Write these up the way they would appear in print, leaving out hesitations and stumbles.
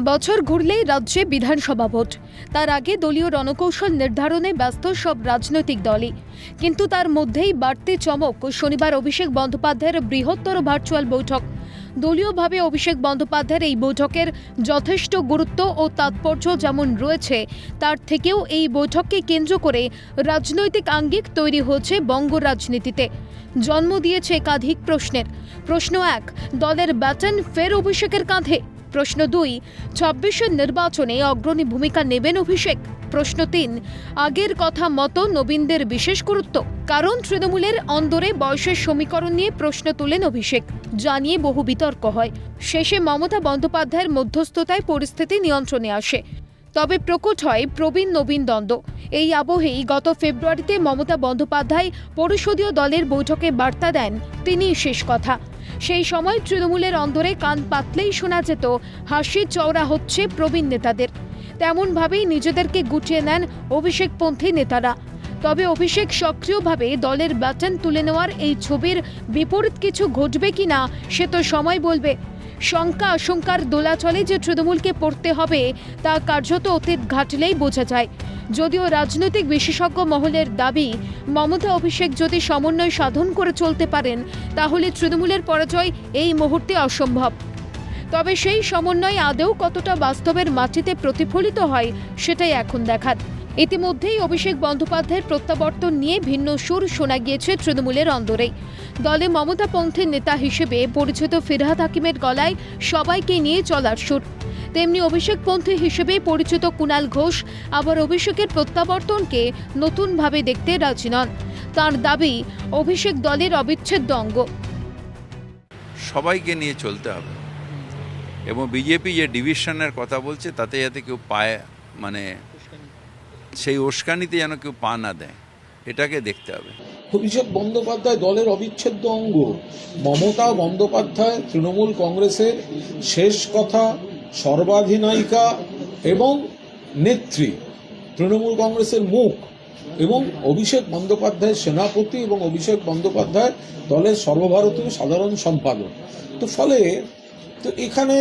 বছর ঘুরলেই রাজ্যে বিধানসভা ভোট। তার আগে দলীয় রণকৌশল নির্ধারণে ব্যস্ত সব রাজনৈতিক দলই। কিন্তু তার মধ্যেই বাড়তি চমক শনিবার অভিষেক বন্দ্যোপাধ্যায়ের বৃহত্তর ভার্চুয়াল বৈঠক। দলীয়ভাবে অভিষেক বন্দ্যোপাধ্যায়ের এই বৈঠকের যথেষ্ট গুরুত্ব ও তাৎপর্য যেমন রয়েছে, তার থেকেও এই বৈঠককে কেন্দ্র করে রাজনৈতিক আঙ্গিক তৈরি হয়েছে বঙ্গ রাজনীতিতে। জন্ম দিয়েছে একাধিক প্রশ্নের। প্রশ্ন 1, দলের ব্যাটন ফের অভিষেকের কাঁধে। প্রশ্ন 2, 26-এর নির্বাচনে অগ্রণী ভূমিকা নেবেন অভিষেক। প্রশ্ন 3, আগের কথা মতো নবীনদের বিশেষ গুরুত্ব। কারণ তৃণমূলের অন্দরে বয়সের সমীকরণ নিয়ে প্রশ্ন তোলেন অভিষেক, জানিয়ে বহু বিতর্ক হয়। শেষে মমতা বন্দ্যোপাধ্যায়ের মধ্যস্থতায় পরিস্থিতি নিয়ন্ত্রণে আসে। তবে প্রকট হয় প্রবীণ নবীন দ্বন্দ্ব। এই আবহেই গত ফেব্রুয়ারিতে মমতা বন্দ্যোপাধ্যায় পরিষদীয় দলের বৈঠকে বার্তা দেন তিনিই শেষ কথা। সেই সময় তৃণমূলের অন্দরে কান পাতলেই শোনা যেত হাসি চওড়া হচ্ছে প্রবীণ নেতাদের। তেমনভাবেই নিজেদেরকে গুটিয়ে নেন অভিষেকপন্থী নেতারা। তবে অভিষেক সক্রিয়ভাবে দলের ব্যাটন তুলে নেওয়ার এই ছবির বিপরীত কিছু ঘটবে কিনা সে তো সময় বলবে। শঙ্কা আশঙ্কার দোলাচলে যে তৃণমূলকে পড়তে হবে তা কার্যত অতীত ঘাটলেই বোঝা যায়। যদিও রাজনৈতিক বিশেষজ্ঞ মহলের দাবি, মমতা অভিষেক যদি সমন্বয় সাধন করে চলতে পারেন তাহলে তৃণমূলের পরাজয় এই মুহূর্তে অসম্ভব। তবে সেই সমন্বয় আদৌ কতটা বাস্তবের মাটিতে প্রতিফলিত হয় সেটাই এখন দেখার। ইতিমধ্যেই অভিষেক বন্দ্যোপাধ্যায়ের প্রত্যাবর্তন নিয়ে ভিন্ন সুর শোনা গিয়েছে তৃণমূলের অন্দরেই। দলে মমতাপন্থীর নেতা হিসেবে পরিচিত ফিরহাদ হাকিমের গলায় সবাইকে নিয়ে চলার সুর। তেমনি অভিষেকপন্থী হিসেবে পরিচিত কুণাল ঘোষ আবার অভিষেকের প্রত্যাবর্তনকে নতুনভাবে দেখতে রাজি নন। তাঁর দাবি, অভিষেক দলের অবিচ্ছেদ্য অঙ্গ। সবাইকে নিয়ে চলতে হবে এবং বিজেপি যে ডিভিশনের কথা বলছে তাতে যাতে কেউ পায়, মানে সেই উস্কানিতে যেন কেউ পা না দেয়, এটাকে দেখতে হবে। অভিষেক বন্দ্যোপাধ্যায় দলের অবিচ্ছেদ্য অঙ্গ। মমতা বন্দ্যোপাধ্যায় তৃণমূল কংগ্রেসের শেষ কথা, সর্বাধিনায়িকা এবং নেত্রী, তৃণমূল কংগ্রেসের মুখ, এবং অভিষেক বন্দ্যোপাধ্যায় সেনাপতি এবং অভিষেক বন্দ্যোপাধ্যায় দলের সর্বভারতীয় সাধারণ সম্পাদক। তো ফলে তো এখানে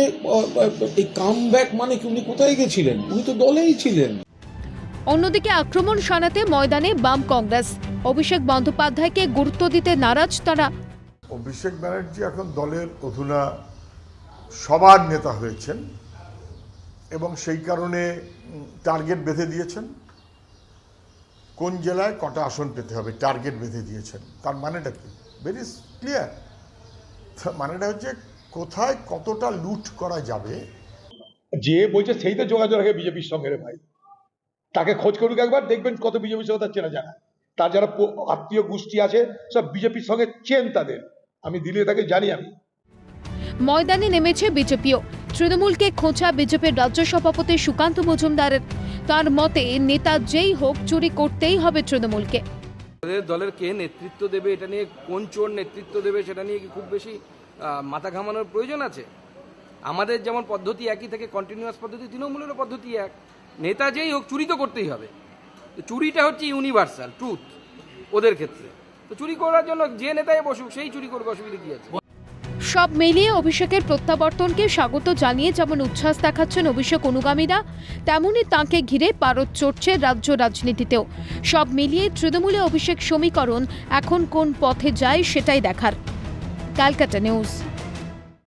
এই কামব্যাক মানে কি, উনি কোথায় গেছিলেন? উনি তো দলেই ছিলেন। অন্যদিকে আক্রমণ শানাতে ময়দানে বাম কংগ্রেস। অভিষেক বন্দ্যোপাধ্যায়কে গুরুত্ব দিতে নারাজ তারা। অভিষেক ব্যানার্জি এখন দলের অধুনা সবার নেতা হয়েছেন এবং সেই কারণে টার্গেট বেঁধে দিয়েছেন। কোন জেলায় কটা আসন পেতে হবে টার্গেট বেঁধে দিয়েছেন। তার মানেটা কি? Very clear. মানেটা হচ্ছে কোথায় কতটা লুট করা যাবে। যে বলছে সেই তো যোগাযোগ রাখে বিজেপির সঙ্গে রে ভাই। তাকে খোঁজ করুক একবার, দেখবেন কত বিজেপির সঙ্গে তার চেনা জানা। তার যারা আত্মীয় গোষ্ঠী আছে সব বিজেপির সঙ্গে চেন তাদের। আমি দিলে তাকে জানি। আমি ময়দানে নেমেছে বিজেপিও। তৃণমূলকে খোঁচা বিজেপির রাজ্য সভাপতি সুকান্ত মজুমদারের। তার মতে, নেতা যেই হোক চুরি করতেই হবে তৃণমূলকে। দলের কে নেতৃত্ব দেবে, এটা নিয়ে কোন চোর নেতৃত্ব দেবে সেটা নিয়ে কি খুব বেশি মাথা ঘামানোর প্রয়োজন আছে? আমাদের যেমন পদ্ধতি একই থেকে, কন্টিনিউয়াস পদ্ধতি, তৃণমূলেরও পদ্ধতি এক। নেতা যেই হোক চুরি তো করতেই হবে। চুরিটা হচ্ছে ইউনিভার্সাল ট্রুথ ওদের ক্ষেত্রে। তো চুরি করার জন্য যে নেতায় বসুক সেই চুরি করবে, অসুবিধা কি আছে? সব মিলিয়ে অভিষেকের প্রত্যাবর্তনকে স্বাগত জানিয়ে যেমন উচ্ছ্বাস দেখাচ্ছেন অভিষেক অনুগামীরা, তেমনি তাঁকে ঘিরে পারদ চড়ছে রাজ্য রাজনীতিতেও। সব মিলিয়ে তৃণমূলে অভিষেক সমীকরণ এখন কোন পথে যায় সেটাই দেখার। ক্যালকাটা নিউজ।